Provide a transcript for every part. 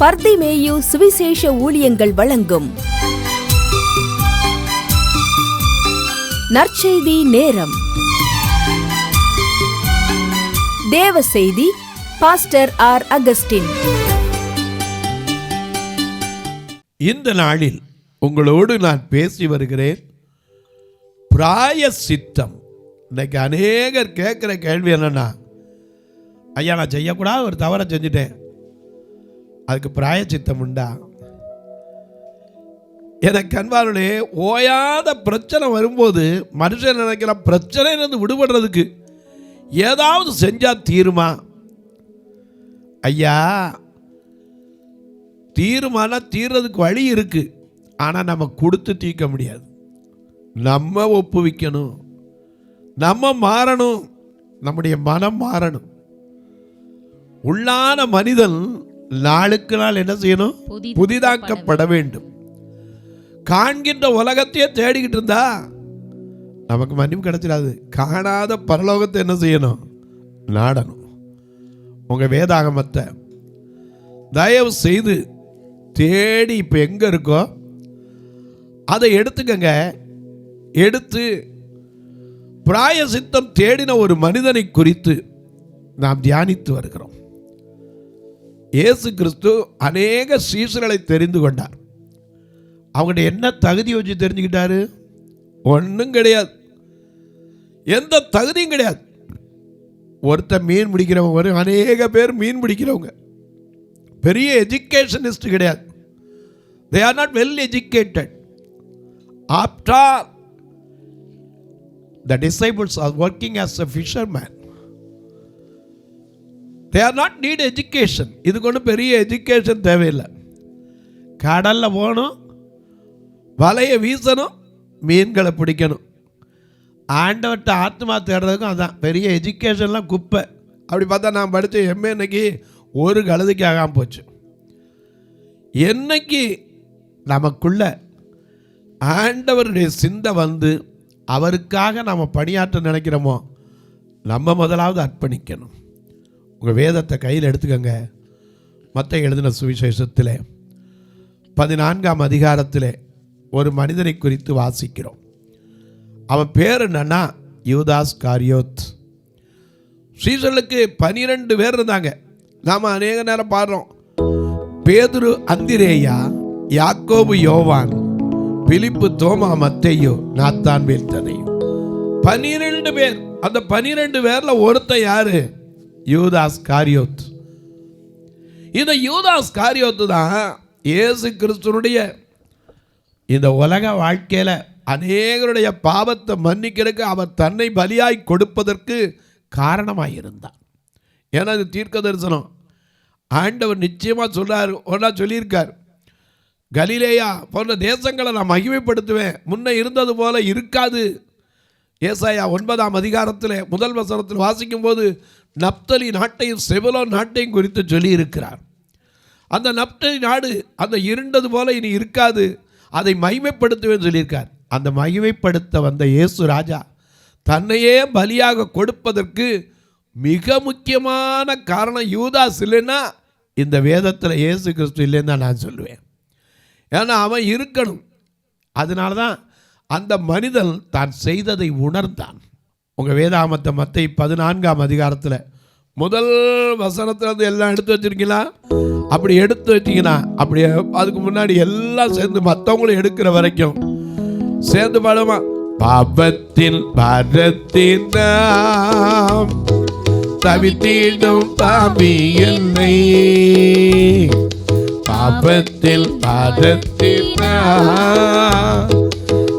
பர்திமேயு சுவிசேஷ ஊழியங்கள் வழங்கும் நற்செய்தி நேரம். தேவ செய்தி பாஸ்டர் ஆர். அகஸ்டின். இந்த நாளில் உங்களோடு நான் பேசி வருகிறேன். பிராயசித்தம். இன்னைக்கு அநேகர் கேட்குற கேள்வி என்னன்னா, ஐயா நான் செய்யக்கூடாது ஒரு தவறை செஞ்சுட்டேன், அதுக்கு பிராயசித்தம் உண்டா? எனக்கு அன்பார்களே, ஓயாத பிரச்சனை வரும்போது மனுஷன் நினைக்கிற பிரச்சனையிலிருந்து விடுபடுறதுக்கு ஏதாவது செஞ்சால் தீருமா? ஐயா, தீருமானா தீர்றதுக்கு வழி இருக்கு, ஆனால் நம்ம கொடுத்து தீர்க்க முடியாது. நம்ம ஒப்புவிக்கணும், நம்ம மாறணும், நம்முடைய மனம் மாறணும். உள்ளான மனிதன் நாளுக்கு நாள் என்ன செய்யணும்? புதிதாக்கப்பட வேண்டும். காண்கின்ற உலகத்தையே தேடிக்கிட்டு இருந்தா நமக்கு மன்னிப்பு கிடைச்சிடாது. காணாத பரலோகத்தை என்ன செய்யணும்? நாடணும். உங்க வேதாகமத்தை தயவு செய்து தேடி இப்போ எங்க இருக்கோ அதை எடுத்துக்கங்க. எடுத்து பிராயசித்தம் தேடின ஒரு மனிதனை குறித்து நாம் தியானித்து வருகிறோம். இயேசு கிறிஸ்து அநேக சீஷர்களை தெரிந்து கொண்டார். அவங்கள்ட்ட என்ன தகுதி வச்சு தெரிஞ்சுக்கிட்டாரு? ஒன்றும் கிடையாது, எந்த தகுதியும் கிடையாது. ஒருத்தர் மீன் பிடிக்கிறவங்க, ஒரு அநேக பேர் மீன் பிடிக்கிறவங்க, பெரிய எஜுகேஷனிஸ்ட் கிடையாது. They are not well educated. After all the disciples are working as a fisherman. They are not need education. இதுக்கு ஒன்றும் பெரிய எஜுகேஷன் தேவையில்லை. கடலில் போகணும், வலையை வீசணும், மீன்களை பிடிக்கணும். ஆண்டவர்கிட்ட ஆத்மா தேடுறதுக்கும் அதான். பெரிய எஜுகேஷன்லாம் குப்பை. அப்படி பார்த்தா நான் படித்த எம்ஏ இன்னைக்கு ஒரு கழுதைக்கு ஆகாமல் போச்சு. என்னைக்கு நமக்குள்ள ஆண்டவருடைய சிந்தை வந்து அவருக்காக நாம் பணியாற்ற நினைக்கிறோமோ, நம்ம முதலாவது அர்ப்பணிக்கணும். உங்கள் வேதத்தை கையில் எடுத்துக்கங்க. மத்தேயு எழுதின சுவிசேஷத்தில் 14ஆம் அதிகாரத்தில் ஒரு மனிதனை குறித்து வாசிக்கிறோம். அவன் பேர் என்னன்னா யூதாஸ் காரியோத். சீசர்களுக்கு 12 பேர் இருந்தாங்க. நாம் அநேக நேரம் பாடுறோம், பேதுரு, அந்திரேயா, யாக்கோபு, யோவான், பிலிப்பு, தோமா, மத்தேயு, நாத்தான், ததேயு. 12 பேர். அந்த 12 பேர்ல ஒருத்தன் யாரு? யூதாஸ் காரியோத். இந்த யூதாஸ் காரியோத்து தான் இயேசு கிறிஸ்துனுடைய இந்த உலக வாழ்க்கையில அநேகருடைய பாவத்தை மன்னிக்கிறதுக்கு அவர் தன்னை பலியாய் கொடுப்பதற்கு காரணமாயிருந்தார். ஏன்னா இது தீர்க்க தரிசனம். ஆண்டவர் நிச்சயமா சொல்றாரு, ஒன்றா சொல்லியிருக்கார், கலிலேயா போன்ற தேசங்களை நான் மகிமைப்படுத்துவேன், முன்ன இருந்தது போல இருக்காது. ஏசாயா 9ஆம் அதிகாரத்தில் 1 வசனத்தில் வாசிக்கும் போது நப்தலி நாட்டையும் செபுலோன் நாட்டையும் குறித்து சொல்லி இருக்கிறார். அந்த நப்தலி நாடு அந்த இருண்டது போல இனி இருக்காது, அதை மகிமைப்படுத்துவேன் சொல்லியிருக்கார். அந்த மகிமைப்படுத்த வந்த இயேசு ராஜா தன்னையே பலியாக கொடுப்பதற்கு மிக முக்கியமான காரணம் யூதாஸ் இல்லைன்னா இந்த வேதத்தில் இயேசு கிறிஸ்து இல்லைன்னு தான் நான் சொல்லுவேன். ஏன்னா அவன் இருக்கணும். அதனால தான் அந்த மனிதன் தான் செய்ததை உணர்ந்தான். உங்கள் வேதாகமத்தை மத்தேயு 14ஆம் அதிகாரத்தில் 1 வசனத்தில் எல்லாம் எடுத்து வச்சிருக்கீங்களா? அப்படி எடுத்து வச்சிங்கன்னா அப்படியே அதுக்கு முன்னாடி எல்லாம் சேர்ந்து மற்றவங்களும் எடுக்கிற வரைக்கும் சேர்ந்து பாடுமா? பாபத்தில் பாரத்தின் நாம் தவித்திடும் பாவி என்னை, பாபத்தில் பாதத்தில்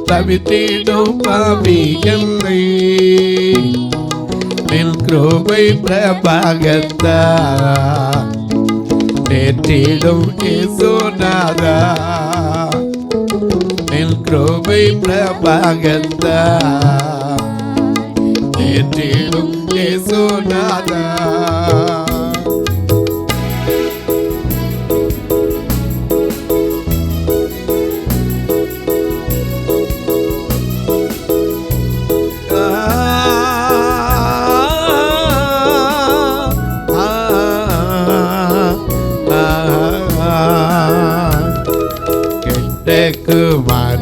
தவித்திடும் பாவி என்னை, நின் கிருபை பிரபாகத்தா நேற்றிடும் இயேசுநாதா, நின் கிருபை பிரபாகத்தா நேற்றிடும் இயேசுநாதா.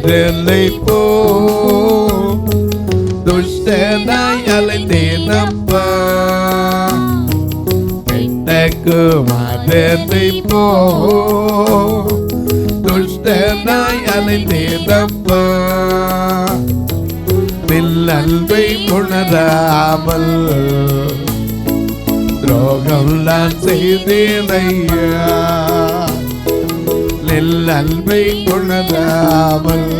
மாறலை போ துஷ்டனாய் அலைந்தேனப்பா கெட்டக்கு மாறலை போ துஷ்டனாய் அலைந்தேனப்பா அன்பை உணராமல் துரோகம் நான் செய்தேனையா அன்பை உணராமல்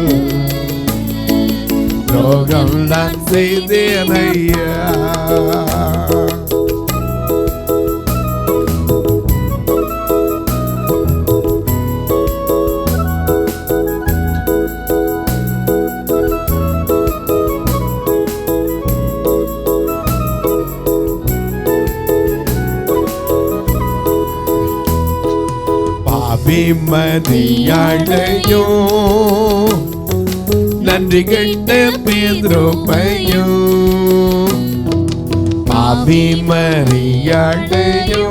துரோகம் நான் செய்தேனையா மதியாளையோ நன்றி கெட்ட பேதுருவையோ பாவி மரியாளையோ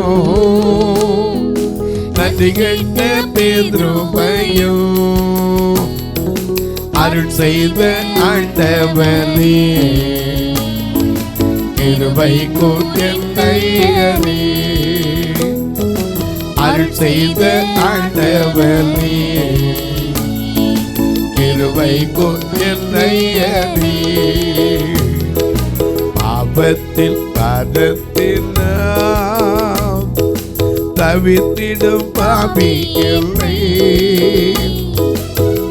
நன்றி கெட்ட பேதுருவையோ அருள் செய்த ஆண்டவனே கிருபை கூர்ந்தே அருள் செய்த ஆண்டவனே கிருபை கூர்ந்தே பாவத்தில் பாதத்தில் தவிர்த்திடும் பாவி இல்லை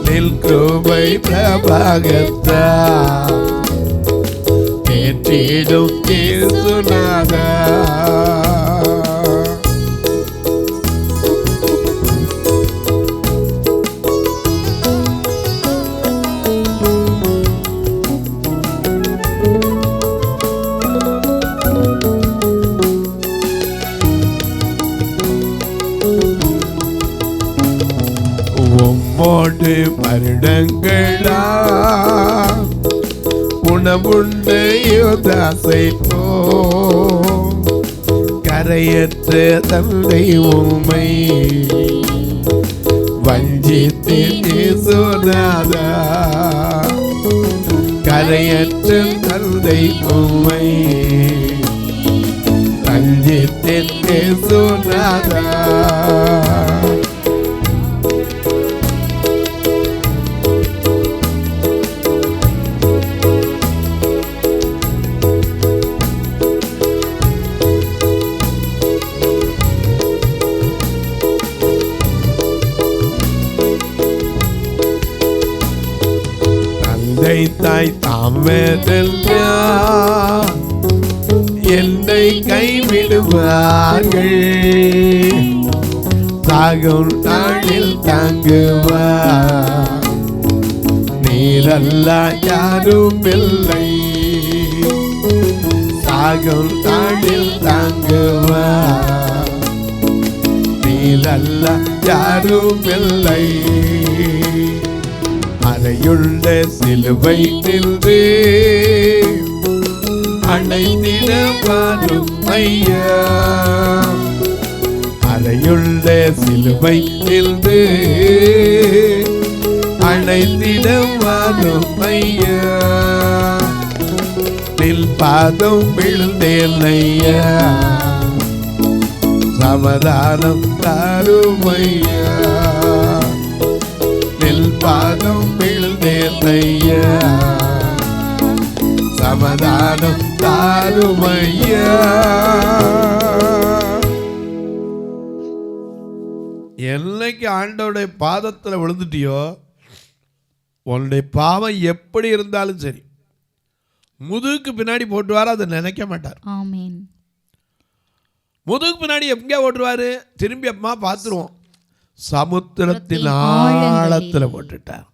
நில் கிருபை பிரபாகத்தா ஏற்றிடும் இயேசுநாதா உம்மோடு வருடங்களா உணவுண்டு யோதாசை போ கரையற்ற தந்தை உம்மை வஞ்சித்தேன் இயேசுநாதா கரையற்ற தந்தை உம்மை வஞ்சித்தேன் இயேசுநாதா தாய் தாமதல்ல என்னை கைவிடுவார்கள் சாகும் நாளில் தாங்குவார் நீரல்ல யாரும் இல்லை சாகும் நாளில் தாங்குவார் நீரல்ல யாரும் இல்லை அறையுள்ள சிலுவை நின்று அணைந்திட வாரும் ஐயா அறையுள்ள சிலுவை நின்று அணைந்திட வாரும் ஐயா நில் பாதம் விழுந்தேன் ஐயா சமாதானம் தாரும் ஐயா பாதம் விழுந்தேனையா சமாதானம் தாருமையா என்னைக்கு ஆண்டவருடைய பாதத்தில் விழுந்துட்டியோ உன்னுடைய பாவம் எப்படி இருந்தாலும் சரி முதுகுக்கு பின்னாடி போட்டுவார் அதை நினைக்க மாட்டார். ஆமென். முதுகுக்கு பின்னாடி எங்கே ஓட்டுருவாரு திரும்பி அம்மா பார்த்துருவோம் சமுத்திரத்தின் ஆழத்துல போட்டுட்டார்.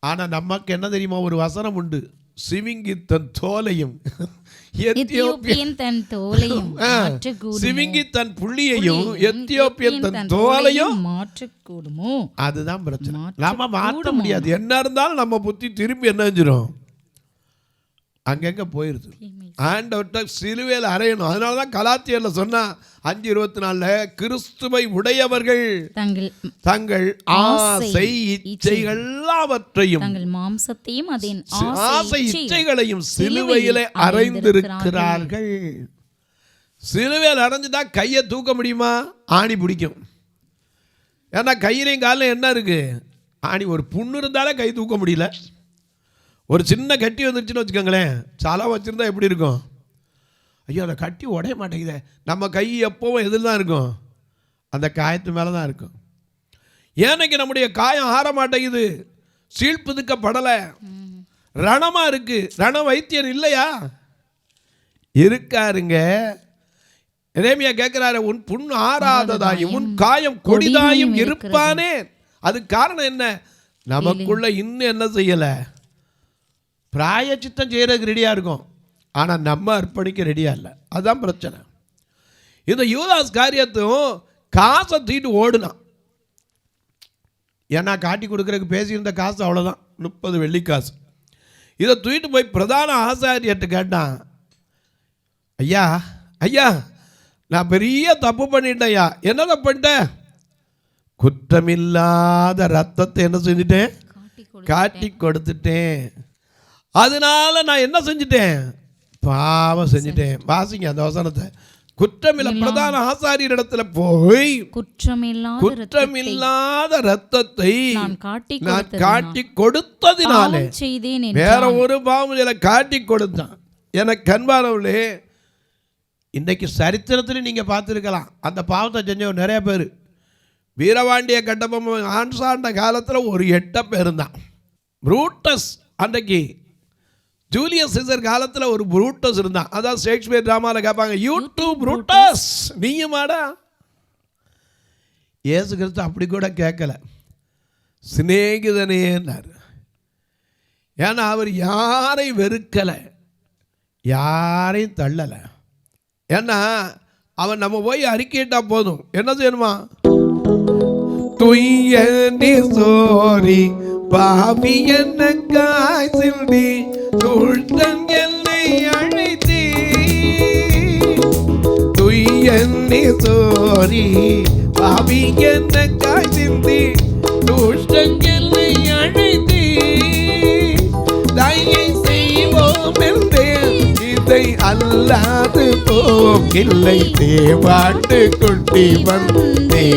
ஆனா நமக்கு என்ன தெரியுமா ஒரு வசனம் உண்டு சிவிங்கி தன் தோலையும் எத்தியோப்பியன் தன் தோலையும் சிவிங்கி தன் புள்ளியையும் எத்தியோப்பியன் தன் தோலையும் மாற்றக்கூடுமோ அதுதான் பிரச்சனை. நாம மாற்ற முடியாது. என்ன இருந்தாலும் நம்ம புத்தி திரும்பி என்ன செஞ்சிடும் அங்கங்க போயிருது. ஆண்டவர்கிட்ட சிலுவையில் அறையணும். அதனால தான் கலாத்தியரில் சொன்னா 5:24 கிறிஸ்துவை உடையவர்கள் தங்கள் ஆசை இச்சைகள் எல்லாவற்றையும் தங்கள் மாம்சத்தையும் அதன் ஆசை இச்சைகளையும் சிலுவையிலே அறைந்திருக்கிறார்கள். சிலுவையில் அறைஞ்சுட்டா கையை தூக்க முடியுமா? ஆணி பிடிக்கும். ஏன்னா கையிலையும் காலில் என்ன இருக்கு? ஆணி. ஒரு புண்ணு இருந்தாலே கை தூக்க முடியல. ஒரு சின்ன கட்டி வந்துருச்சுன்னு வச்சுக்கோங்களேன், சலம் வச்சுருந்தா எப்படி இருக்கும்? ஐயோ அந்த கட்டி உடைய மாட்டேங்குதே. நம்ம கை எப்போவும் எதில் தான் இருக்கும்? அந்த காயத்து மேலே தான் இருக்கும். ஏன்னைக்கு நம்முடைய காயம் ஆற மாட்டேங்குது, சீழ்ப்புதுக்கப்படலை, ரணமாக இருக்கு. ரண வைத்தியர் இல்லையா? இருக்காருங்க. எரேமியா கேட்கிறாரு, உன் புண் ஆறாததாயும் உன் காயம் கொடிதாயும் இருப்பானே. அது காரணம் என்ன? நமக்குள்ள இன்னும் என்ன செய்யலை? பிராயச்சித்தம் செய்கிறதுக்கு ரெடியாக இருக்கும், ஆனால் நம்ம அர்ப்பணிக்க ரெடியாக இல்லை. அதுதான் பிரச்சனை. இந்த யூதாஸ் காரியத்தும் காசை தூக்கிட்டு ஓடுனான். ஏன்னா காட்டி கொடுக்குறதுக்கு பேசியிருந்த காசு அவ்வளோதான், 30 வெள்ளிக்காசு. இதை தூக்கிட்டு போய் பிரதான ஆசாரியர்கிட்ட கேட்டான், ஐயா ஐயா நான் பெரிய தப்பு பண்ணிட்டேன் ஐயா. என்ன தப்பு பண்ணிட்டேன்? குற்றமில்லாத ரத்தத்தை என்ன செஞ்சுட்டேன்? காட்டி கொடுத்துட்டேன். அதனால நான் என்ன செஞ்சிட்டேன்? பாவம் செஞ்சிட்டேன். வாசிங்க அந்த வசனத்தை. குற்றமில்லை பிரதான ஆசாரியர் இடத்துல போய் குற்றமில்லாத ரத்தத்தை நான் காட்டி கொடுத்ததினாலே வேற ஒரு பாவம் காட்டி கொடுத்தான். எனக்கு அன்பானவர்களே, இன்னைக்கு சரித்திரத்தில் நீங்க பார்த்துருக்கலாம், அந்த பாவத்தை செஞ்சவங்க நிறைய பேர். வீரபாண்டிய கட்டபொம்மன் ஆண்சாண்ட காலத்தில் ஒரு 8 பேர் தான். புரூட்டஸ், அன்றைக்கு ஜூலியஸ் சீசர் காலத்தில் ஒரு புரூட்டஸ் இருந்தான். அதான் ஷேக்ஸ்பியர் டிராமாவில் கேட்பாங்க, யூ டூ புரூட்டஸ், நீயுமாடா? இயேசு கிறிஸ்து அப்படி கூட கேட்கல, சிநேகிதனேன்னார். ஏன்னா அவர் யாரையும் வெறுக்கலை, யாரையும் தள்ளலை. ஏன்னா அவன் நம்ம போய் அறிக்கையிட்டா போதும். என்ன செய்யணுமா? துய்ய நீ சோரி பாவி என்ன காய் சிந்தி துழ்த்தன் என்னை அழைத்தீ. துய்ய நீ சோரி பாவி என்ன காய் சிந்தி துழ்த்தன் என்னை அழைத்தீ. தயை செய்வோம் என்றேன், இதை அல்லாது போக்கில்லை. தேவாட்டு குட்டி வந்தே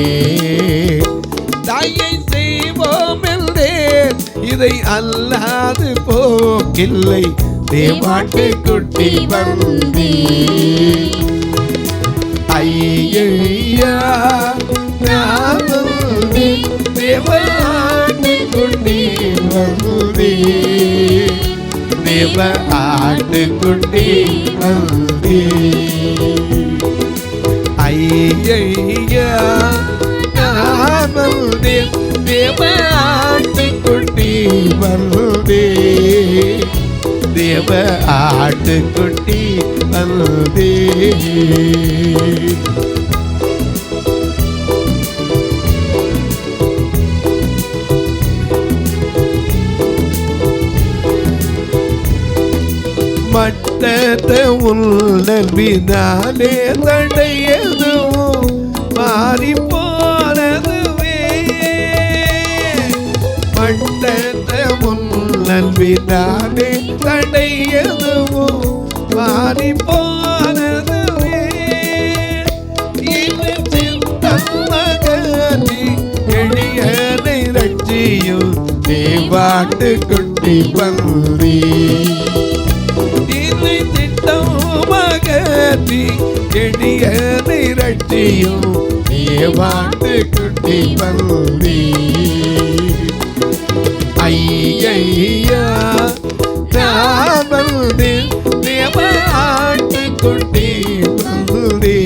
தயை செய்வோம் என்றேன், இதை அல்லாது போக்கில்லை. தேவாட்டு குட்டி வந்தே. ஐயா தேவாட்டு குட்டி வந்தே. தேவ ஆட்டுக்குட்டி வந்தே. ஐயா வந்தே, தேவ ஆட்டுக்குட்டி வந்தே. தேவ ஆட்டுக்குட்டி வந்தே. மட்டத்த உள்ளபினாலே தடையதுவும் மாறி போனதுவே. மட்டத்த உள்ளபினாலே தடையதுவும் மாறி போனதுவே. இது சிந்தமகனி எளியனை ரட்சியும் தேவாட்டு குட்டி வந்தே. மகதி எளியனை ரட்சியும் தேவாட்டு குட்டி வந்தே. ஐயா வந்தே, தேவாட்டு குட்டி வந்தே.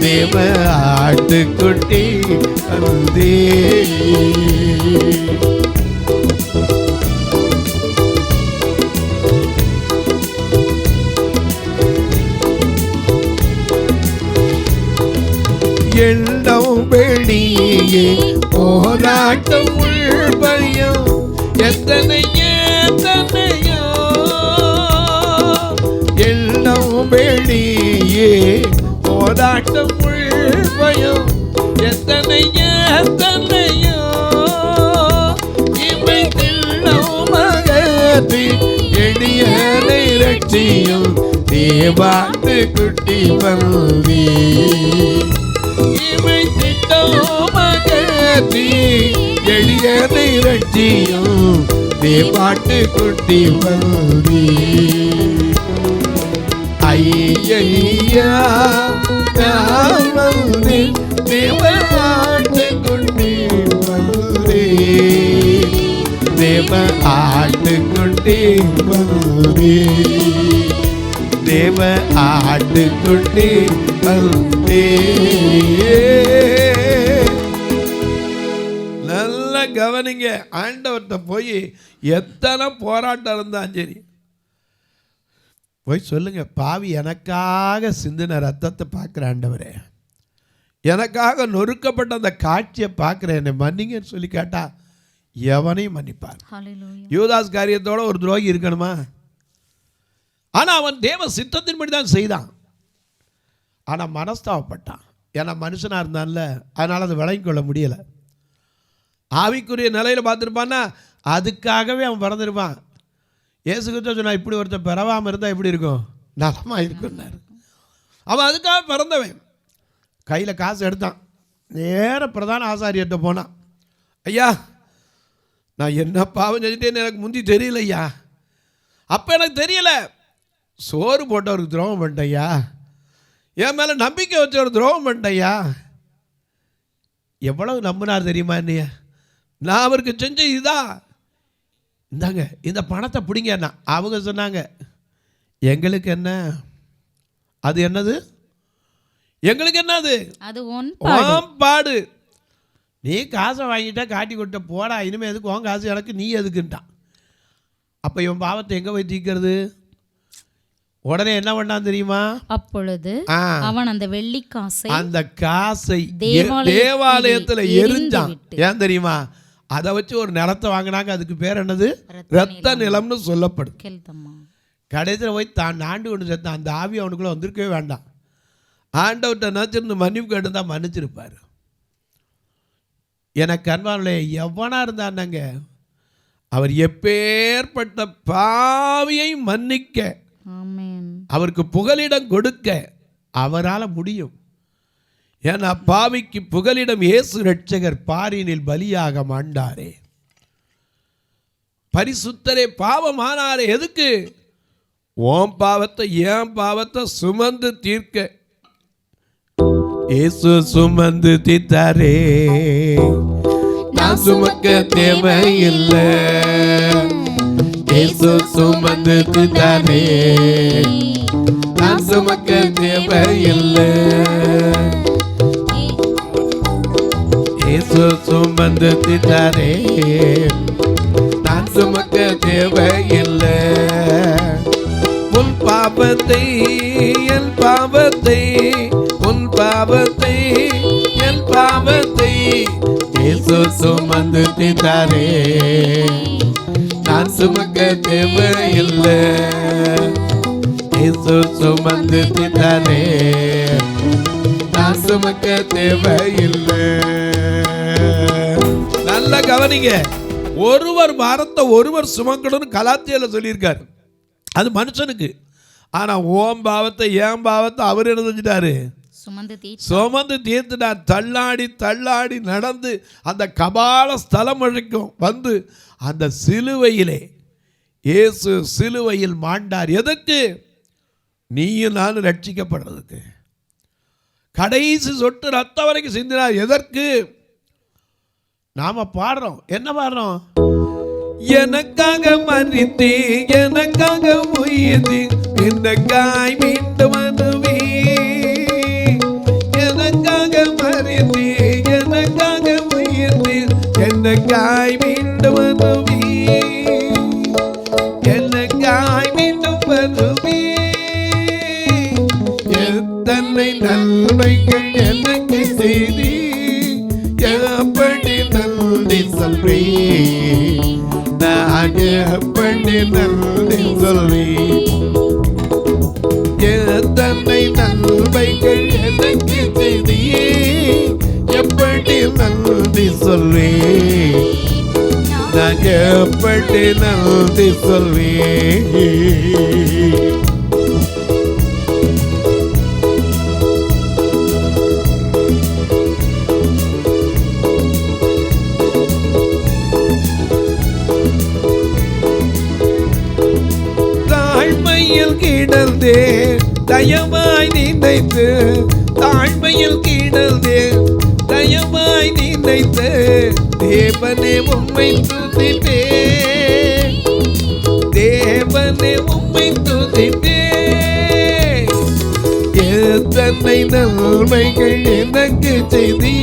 தேவ ஆட்டு குட்டி வந்தே. எண்ணம் வெளியே போராட்டம் உள்பயம் எத்தனையோ போராட்டம் பயம் எத்தனையோ இவை திள்ளமகத்தி எளியனை ரட்சியும் தேவாட்டு குட்டி பல்வி இவை திட்டமகத்தி எளியனை ரட்சியும் தேவாட்டு குட்டி பல்வி ஐயா நான் வந்து தேவாட்டு குட்டி பல்வி தேவ ஆட்டுக்குட்டி பல்வி தேவ ஆட்டுக்குட்டி பல்வி. நல்லா கவனிங்க. ஆண்டவர்கிட்ட போய் எத்தனை போராட்டம் இருந்தாலும் சரி போய் சொல்லுங்க, பாவி எனக்காக சிந்தின ரத்தத்தை பார்க்குற ஆண்டவரே, எனக்காக நொறுக்கப்பட்ட அந்த காட்சியை பார்க்குறேன், என்னை மன்னிங்கன்னு சொல்லி கேட்டா எவனையும் மன்னிப்பார். யூதாஸ் காரியத்தோட ஒரு துரோகி இருக்கணுமா? ஆனால் அவன் தேவ சித்தத்தின்படி தான் செய்தான். ஆனால் மனஸ்தாபப்பட்டான். ஏன்னா மனுஷனாக இருந்தான்ல, அதனால் அதை விளங்கி கொள்ள முடியலை. ஆவிக்குரிய நிலையில் பார்த்துருப்பான்னா அதுக்காகவே அவன் பிறந்திருப்பான். இயேசு கிறிஸ்து சொன்னா, இப்படி ஒருத்தர் பிறவாமல் இருந்தால் எப்படி இருக்கும்? நலமாக இருக்குன்னாரு. அவன் அதுக்காக பிறந்தவன். கையில் காசு எடுத்தான், நேர பிரதான ஆசாரியர்கிட்ட போனான். ஐயா, நான் என்ன பாவம் செஞ்சுட்டேன்னு எனக்கு முந்தி தெரியல ஐயா. அப்போ எனக்கு தெரியல. சோறு போட்டவருக்கு துரோகம் பண்ணிட்டேயா, என் மேலே நம்பிக்கை வச்சவர் துரோகம் பண்ணிட்டேயா. எவ்வளவு நம்பினார் தெரியுமா என்னைய? நான் அவருக்கு செஞ்ச இதுதான். இந்தாங்க இந்த பணத்தை பிடிங்கன்னா அவங்க சொன்னாங்க, எங்களுக்கு என்ன அது? என்னது எங்களுக்கு என்னது? அது பாடு. நீ காசை வாங்கிட்டா காட்டி கொடுத்த போடா, இனிமேல் எதுக்கு உன் காசு எனக்கு, நீ எதுக்குன்ட்டான். அப்போ இவன் பாவத்தை எங்கே போய் தீர்க்கிறது? உடனே என்ன பண்ணான் தெரியுமா? அப்பொழுது அவன் அந்த வெள்ளி காசை, அந்த காசை தேவாலயத்தில் எரிஞ்சான். ஏன் தெரியுமா? அதை வச்சு ஒரு நிலத்தை வாங்கினாங்க. அதுக்கு பேர் என்னது? ரத்த நிலம்னு சொல்லப்படும். கடைசியில் போய் தான் ஆண்டு கொண்டு சேர்த்தான். அந்த ஆவி அவனுக்குள்ள வந்திருக்கவே வேண்டாம். ஆண்டவர்கிட்ட நினச்சிருந்து மன்னிப்பு கேட்டு தான் மன்னிச்சிருப்பார். எனக்கு அன்பானே, எவனா இருந்தாங்க அவர் எப்பேற்பட்ட பாவியை மன்னிக்க, அவருக்கு புகலிடம் கொடுக்க அவரால் முடியும். ஏன்னா பாவிக்கு புகலிடம் இயேசு ரட்சகர் பாரினில் பலியாக மாண்டாரே. பரிசுத்தரே பாவமானாரே. எதுக்கு? ஓம் பாவத்தை ஏன் பாவத்தை சுமந்து தீர்க்க. இயேசு சுமந்து தீர்த்தாரே, நான் சுமக்க தேவையில்லை. இயேசு சுமந்து தீர்த்தாரே, நான் சுமக்க தேவையில்லை. இயேசு சுமந்து தீர்த்தாரே, நான் சுமக்க தேவையில்லை. உன் பாவத்தை என் பாவத்தை, உன் பாவத்தை என் பாவத்தை இயேசு சுமந்து தீர்த்தாரே, நான் சுமக்க தேவையில்லை. இயேசு சுமந்து தீர்த்தாரே, நான் சுமக்க தேவையில்லை. நல்ல கவனிங்க. ஒருவர் பாரத்தை ஒருவர் சுமக்கணும்னு கலாத்தியில சொல்லியிருக்காரு. அது மனுஷனுக்கு. ஆனா ஓம் பாவத்தை ஏன் பாவத்தை அவர் என்ன செஞ்சிட்டாரு? சுமந்து தீர்த்துட்டார். தள்ளாடி தள்ளாடி நடந்து அந்த கபால ஸ்தலம் வரைக்கும் வந்து அந்த சிலுவையிலே இயேசு சிலுவையில் மாண்டார். எதற்கு? நீயும் நானும் ரட்சிக்கப்படுறதுக்கு. கடைசி சொட்டு ரத்தம் வரைக்கும் சிந்தினார். எதற்கு? நாம பாடுறோம். என்ன பாடுறோம்? எனக்காக மறித்தே, எனக்காக உயிர்த்தே, எனக்காய் மீண்டும் வருவே. எனக்காக மறித்தே, எனக்காக உயிர்த்தே, எனக்காய் மீண்டும் வருவே. எனக்காய் மீண்டும் வருவே. எத்தனை நன்மைகள் எனக்கு செய்தி, எப்படி நன்றி சொல்வே. நான் எப்படி நன்றி சொல்வே. எத்தனை நன்மைகள் எனக்கு செய்தி எப்படி நன்றி சொல்வேன், நான் எப்படி நன்றி சொல்வேன். தாழ்மையில் கிடந்தே தயவாய் நினைத்து, தாழ்மையில் கிடந்தே தயவாய் நினைத்து, தேவனே உம்மை துதிப்பே, தேவனே உம்மை துதிப்பே. எத்தனை நன்மைகள் எனக்கு செய்தி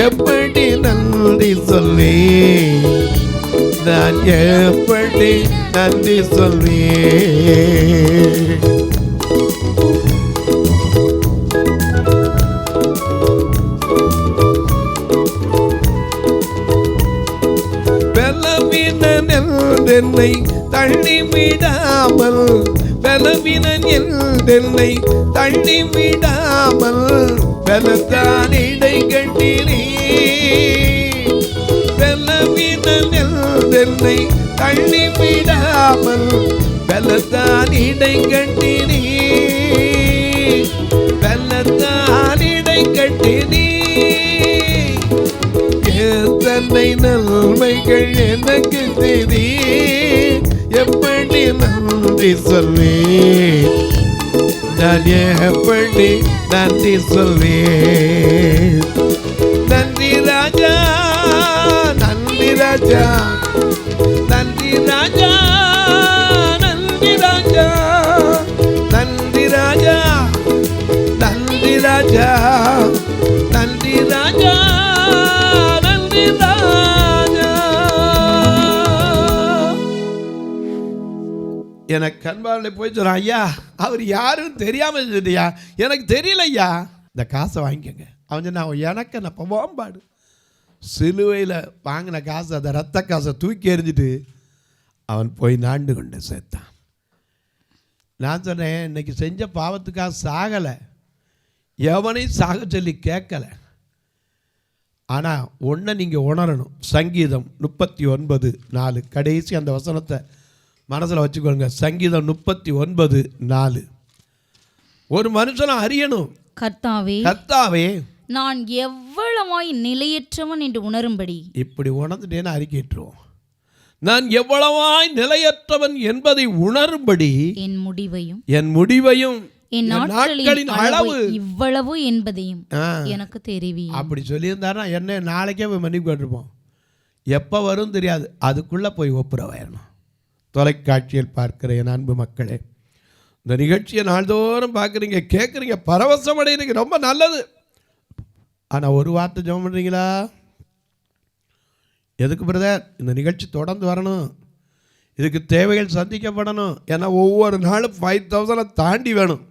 எப்படி நன்றி சொல்வேன், நான் எப்படி நன்றி சொல்வேன். பலவீனன் என்றென்னை தள்ளிவிடாமல், பலவீனன் என்றென்னை தள்ளிவிடாமல், பலத்தான் இடை கட்டினே, பலவீனன் என்றென்னை தள்ளிவிடாமல், பலத்தான் இடை கட்டினே, பலத்தான் இடை கட்டினே. எத்தனை நன்மைகள் எனக்கு செய்தி எப்படி நன்றி சொல்வேன், நான் எப்படி நன்றி சொல்வேன். நன்றி ராஜா, நன்றி ராஜா, நன்றி ராஜா, நன்றி ராஜா, நன்றி ராஜா, நன்றி ராஜா, நன்றி ராஜா, நன்றி ராஜா. எனக்கு கண்பாவில் போய் சொல்றான், ஐயா அவர் யாருன்னு தெரியாம சொல்லியா, எனக்கு தெரியல ஐயா, இந்த காசை வாங்கிக்கோங்க. அவன் சொன்னா, எனக்கு என்ன போம்பாடு, சிலுவையில் வாங்கின காசு, அந்த ரத்த காசை தூக்கி எறிஞ்சிட்டு அவன் போய் நாண்டு கொண்டு சேர்த்தான். நான் சொன்னேன், இன்னைக்கு செஞ்ச பாவத்துக்காக சாகலை, எவனையும் சாக சொல்லி கேட்கலை. ஆனால் ஒன்றை நீங்கள் உணரணும். சங்கீதம் 39:4 கடைசி அந்த வசனத்தை மனசில் வச்சுக்கோங்க. சங்கீதம் 39:4. ஒரு மனுஷனை அறியணும். கர்த்தாவே, கர்த்தாவே, நான் எவ்வளவாய் நிலையற்றவன் என்று உணரும்படி. இப்படி உணர்ந்துட்டேன்னு அறிக்கைட்டுருவோம். நான் எவ்வளவாய் நிலையற்றவன் என்பதை உணரும்படி என் முடிவையும் என் நாட்களின் அளவு இவ்வளவு என்பதையும் எனக்கு தெரிவி. அப்படி சொல்லியிருந்தாருன்னா என்ன நாளைக்கே போய் மன்னிப்பு கேட்டிருப்போம். எப்போ வரும் தெரியாது, அதுக்குள்ளே போய் ஒப்புரவாயிடணும். தொலைக்காட்சியில் பார்க்கிற என் அன்பு மக்களே, இந்த நிகழ்ச்சியை நாள்தோறும் பார்க்குறீங்க, கேட்குறீங்க, பரவசம் அடைகிறீங்க, ரொம்ப நல்லது. ஆனால் ஒரு வார்த்தை ஜெபம் பண்ணுறீங்களா? எதுக்கு பிரதர்? இந்த நிகழ்ச்சி தொடர்ந்து வரணும், இதுக்கு தேவைகள் சந்திக்கப்படணும். ஏன்னா ஒவ்வொரு நாளும் 5000 தாண்டி வேணும்.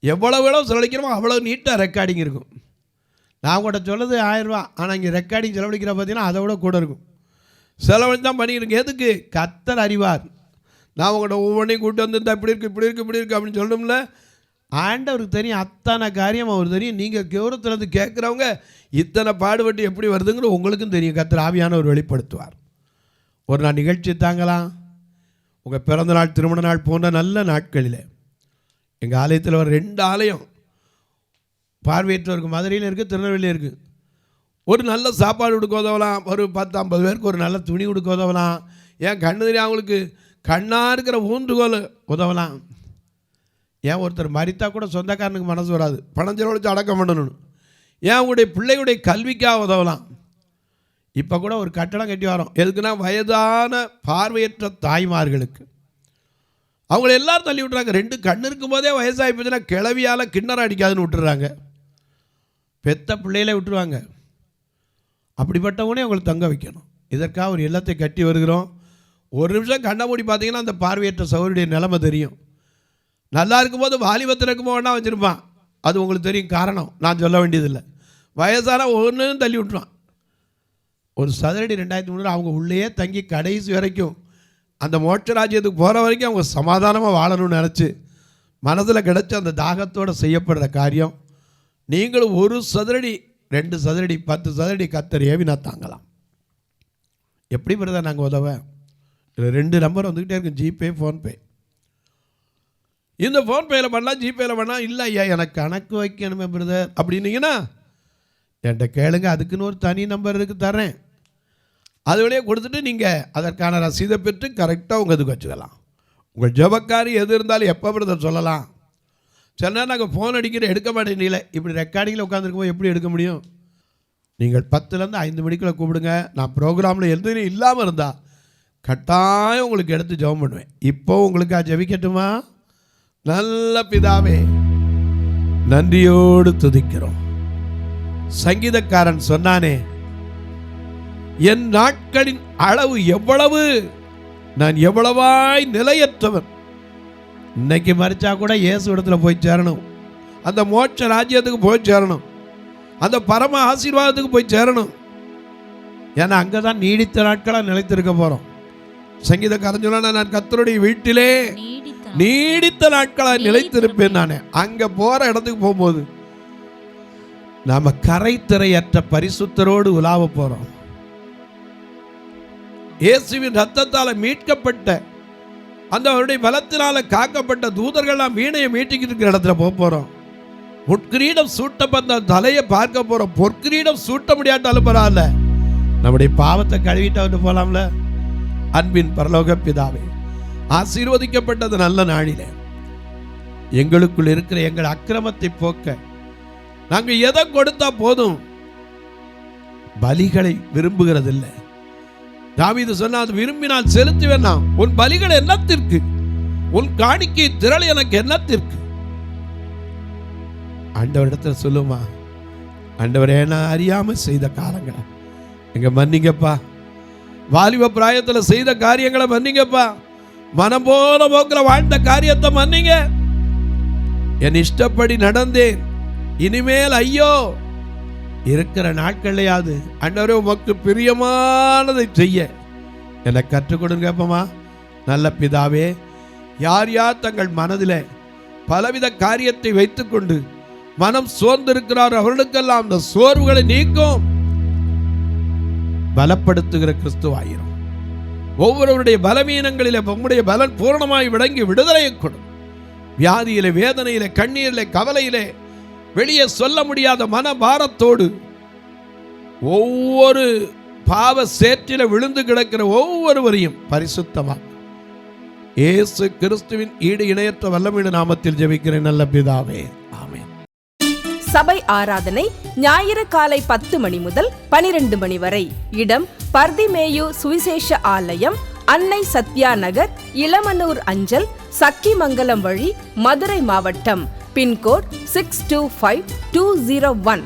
எவ்வளோ செலவழிக்கிறோமோ அவ்வளோ நீட்டாக ரெக்கார்டிங் இருக்கும். நான் கூட சொல்லுது 1000 ரூபா, ஆனால் இங்கே ரெக்கார்டிங் செலவழிக்கிற பார்த்தீங்கன்னா அதை விட கூட இருக்கும். செலவழிச்சு தான் பண்ணிக்கிறேங்க. எதுக்கு? கர்த்தர் அறிவார். நான் உங்கள்கிட்ட ஒவ்வொன்றையும் கூப்பிட்டு வந்து இப்படி இருக்குது இப்படி இருக்குது இப்படி இருக்குது அப்படின்னு சொல்லணும்ல. ஆண்டவருக்கு தெரியும், அத்தனை காரியம் அவர் தெரியும். நீங்கள் கௌரவத்துலேருந்து கேட்குறவங்க இத்தனை பாடுபட்டு எப்படி வருதுங்கிற உங்களுக்கும் தெரியும். கர்த்தர் ஆவியானவர் வெளிப்படுத்துவார். ஒரு நாள் நிகழ்ச்சி தாங்கலாம். உங்கள் பிறந்த நாள், திருமண நாள் போன்ற நல்ல நாட்களில் எங்கள் ஆலயத்தில் ஒரு 2 ஆலயம் பார்வையற்றவருக்கு மதுரையில் இருக்குது, திருநெல்வேலியில் இருக்குது. ஒரு நல்ல சாப்பாடு கொடுக்க உதவலாம், ஒரு 10-50 பேருக்கு ஒரு நல்ல துணி கொடுக்க உதவலாம். ஏன் கண்ணு தெரியும் அவங்களுக்கு கண்ணாக இருக்கிற ஊன்றுகோல் உதவலாம். ஏன் ஒருத்தர் மரித்தா கூட சொந்தக்காரனுக்கு மனசு வராது, பணம் செலவழித்து அடக்கம் பண்ணணும்னு. ஏன் உங்களுடைய பிள்ளைகளுடைய கல்விக்காக உதவலாம். இப்போ கூட ஒரு கட்டடம் கட்டி வரோம். எதுக்குன்னா வயதான பார்வையற்ற தாய்மார்களுக்கு. அவங்கள எல்லாரும் தள்ளி விட்டுறாங்க. 2 கண் இருக்கும் போதே வயசாகி போச்சுன்னா கிளவியால் கிண்ணறம் அடிக்காதுன்னு விட்டுறாங்க. பெத்த பிள்ளையிலே விட்டுருவாங்க. அப்படிப்பட்டவனே அவங்களை தங்க வைக்கணும். இதற்காக ஒரு இல்லத்தை கட்டி வருகிறோம். ஒரு நிமிஷம் கண்ணை மூடி பார்த்தீங்கன்னா அந்த பார்வையற்ற சகோதரியுடைய நிலைமை தெரியும். நல்லா இருக்கும்போது வாலிபத்தில் இருக்கும்போது வேணா வச்சுருப்பான், அது உங்களுக்கு தெரியும். காரணம் நான் சொல்ல வேண்டியதில்லை. வயசான ஒன்று தள்ளி விட்டுருவான். ஒரு சதுரடி 2300 அவங்க உள்ளேயே தங்கி கடைசி வரைக்கும் அந்த மோட்ச ராஜ்யத்துக்கு போகிற வரைக்கும் அவங்க சமாதானமாக வாழணும்னு நினச்சி மனதில் கிடைச்ச அந்த தாகத்தோடு செய்யப்படுற காரியம் நீங்களும் 1 சதுரடி 2 சதுரடி 10 சதுரடி கத்தர் ஏவினா தாங்கலாம். எப்படி பிரதர் நாங்கள் உதவ? 2 நம்பர் வந்துக்கிட்டே இருக்கும், ஜிபே ஃபோன்பே. இந்த ஃபோன்பேயில் பண்ணலாம், ஜிபேயில் பண்ணலாம். இல்லை ஐயா எனக்கு கணக்கு வைக்கணுமே பிரதர் அப்படின்னீங்கன்னா என்கிட்ட கேளுங்க, அதுக்குன்னு ஒரு தனி நம்பர் இருக்குது தரேன். அது வழியாக கொடுத்துட்டு நீங்கள் அதற்கான ரசீதை பெற்று கரெக்டாக உங்கள் இதுக்கு வச்சுக்கலாம். உங்கள் ஜபக்காரி எது இருந்தாலும் எப்போ பிரதர் சொல்லலாம். சில நேரம் நாங்கள் ஃபோன் அடிக்கிற எடுக்க மாட்டேங்கல, இப்படி ரெக்கார்டிங்கில் உட்காந்துருக்கும்போது எப்படி எடுக்க முடியும்? நீங்கள் 10லேருந்து 5 மணிக்குள்ளே கூப்பிடுங்க. நான் ப்ரோக்ராமில் எதுவும் இல்லாமல் இருந்தால் கட்டாயம் உங்களுக்கு எடுத்து ஜெபம் பண்ணுவேன். இப்போ உங்களுக்கு ஜெபிக்கட்டுமா? நல்ல பிதாவே, நன்றியோடு துதிக்கிறோம். சங்கீதக்காரன் சொன்னானே, என் நாட்களின் அளவு எவ்வளவு, நான் எவ்வளவாய் நிலையற்றவன். இன்னைக்கு மறிச்சா கூட இயேசு இடத்துல போய் சேரணும், அந்த மோட்ச ராஜ்யத்துக்கு போய் சேரணும், அந்த பரம ஆசீர்வாதத்துக்கு போய் சேரணும். ஏன்னா அங்கே தான் நீடித்த நாட்களாக நிலைத்திருக்க போகிறோம். சங்கீதக்காரன் சொன்னா, நான் கர்த்தருடைய வீட்டிலே நீடித்த நாட்களாக நிலைத்திருப்பேன். நான் அங்கே போகிற இடத்துக்கு போகும்போது நாம் கரைத்திரையற்ற பரிசுத்தரோடு உலாவ போகிறோம். இயேசுவின் ரத்தத்தால் மீட்கப்பட்ட அந்த அவருடைய பலத்தினால காக்கப்பட்ட தூதர்கள் நாம் வீணையை மீட்டிக்கிட்டு இருக்கிற இடத்துல போகிறோம். முட்கிரீடம் சூட்டப்பட்ட தலையை பார்க்க போகிறோம். பொற்கிரீடம் சூட்ட முடியாட்டாலும் பரவாயில்ல, நம்முடைய பாவத்தை கழுவிட்டு வந்து போகலாம்ல. அன்பின் பரலோக பிதாவே, ஆசீர்வதிக்கப்பட்டது நல்ல நாளிலே எங்களுக்குள் இருக்கிற எங்கள் அக்கிரமத்தை போக்க நாங்கள் எதை கொடுத்தா போதும், பலிகளை விரும்புகிறதில்லை. தாவீது சொன்னா, அது விரும்பினால் செலுத்துவேன். உன் பலிகள் என்னத்திற்கு, உன் காணிக்கை திரள் எனக்கு என்னத்திற்கு? ஆண்டவரிடத்துல சொல்லுமா, ஆண்டவரே நான் அறியாம செய்த காலங்களை எங்க மன்னிங்கப்பா, வாலிப பிராயத்தில் செய்த காரியங்களை மன்னிங்கப்பா, மனம் போல போக்கில் வாழ்ந்த காரியத்தை மன்னிங்க. என் இஷ்டப்படி நடந்தேன், இனிமேல் ஐயோ, இருக்கிற நாட்கள்லையாவது ஆண்டவரே உமக்கு பிரியமானதை செய்ய எனக்கு கற்றுக் கொடுங்கப்பமா. நல்ல பிதாவே, யார் யார் தங்கள் மனதில் பலவித காரியத்தை வைத்துக்கொண்டு மனம் சோர்ந்திருக்கிறார், அவர்களுக்கெல்லாம் அந்த சோர்வுகளை நீக்கும் பலப்படுத்துகிற கிறிஸ்துவாயிரும். ஒவ்வொருவருடைய பலவீனங்களிலே உம்முடைய பலன் பூரணமாய் விளங்கி விடுதலையை கொடும். வியாதியிலே, வேதனையிலே, கண்ணீரிலே, கவலையிலே, வெளியே சொல்ல முடியாத மனபாரத்தோடு ஒவ்வொரு பாவ சேற்றில விழுந்து கிடக்கிற ஒவ்வொருவரையும் பரிசுத்தமாக இயேசு கிறிஸ்துவின் ஈடு இணையற்ற வல்லமையுள்ள நாமத்தில் ஜெபிக்கிறேன் நல்ல பிதாவே, ஆமென். சபை ஆராதனை ஞாயிறு காலை 10 மணி முதல் 12 மணி வரை. இடம் பர்திமேயு சுவிசேஷ ஆலயம், அன்னை சத்யா நகர், இளமனூர் அஞ்சல், சக்கிமங்கலம் வழி, மதுரை மாவட்டம். பின்கோட் 625201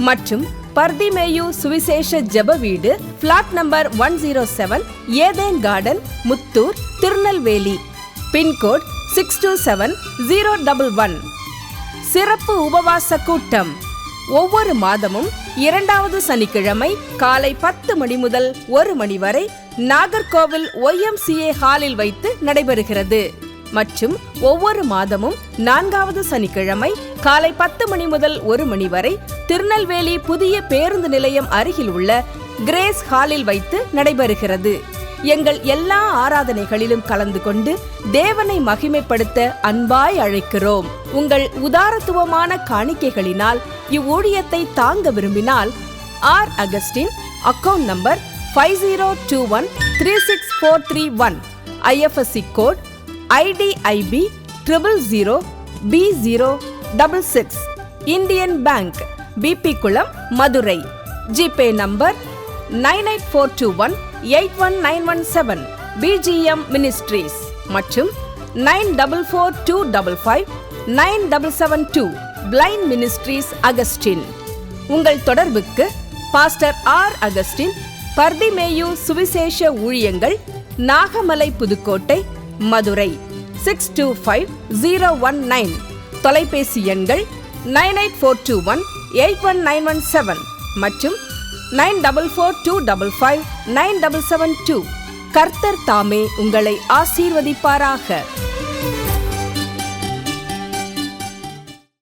மற்றும் பர்திமேயு சுவிசேஷ ஜெப வீடு, flat number 107, Eden garden, Muthur, Tirunelveli. Pincode 627011. சிறப்பு உபவாச கூட்டம் ஒவ்வொரு மாதமும் 2வது சனிக்கிழமை காலை 10 மணி முதல் 1 மணி வரை நாகர்கோவில் YMCA ஹாலில் வைத்து நடைபெறுகிறது. மற்றும் ஒவ்வொரு மாதமும் 4வது சனிக்கிழமை காலை 10 மணி முதல் 1 மணி வரை திருநெல்வேலி புதிய பேருந்து நிலையம் அருகில் உள்ள கிரேஸ் ஹாலில் வைத்து நடைபெறுகிறது. எங்கள் எல்லா ஆராதனைகளிலும் கலந்து கொண்டு தேவனை மகிமைப்படுத்த அன்பாய் அழைக்கிறோம். உங்கள் உதாரத்துவமான காணிக்கைகளினால் இவ்வூழியத்தை தாங்க விரும்பினால் R Augustine, account number 5021364331, IFSC code IDIB 000B066, Indian bank, BP Kulam, Madurai. GPay number 9842181917, BGM ministries மற்றும் 9442559772, பிளைண்ட் மினிஸ்ட்ரீஸ் அகஸ்டின். உங்கள் தொடர்புக்கு பாஸ்டர் ஆர் அகஸ்டின், பர்திமேயு சுவிசேஷ ஊழியங்கள், நாகமலை, புதுக்கோட்டை, மதுரை 625019. தொலைபேசி எண்கள் 9842181917 மற்றும் 9442559772. கர்த்தர் தாமே உங்களை ஆசீர்வதிப்பாராக.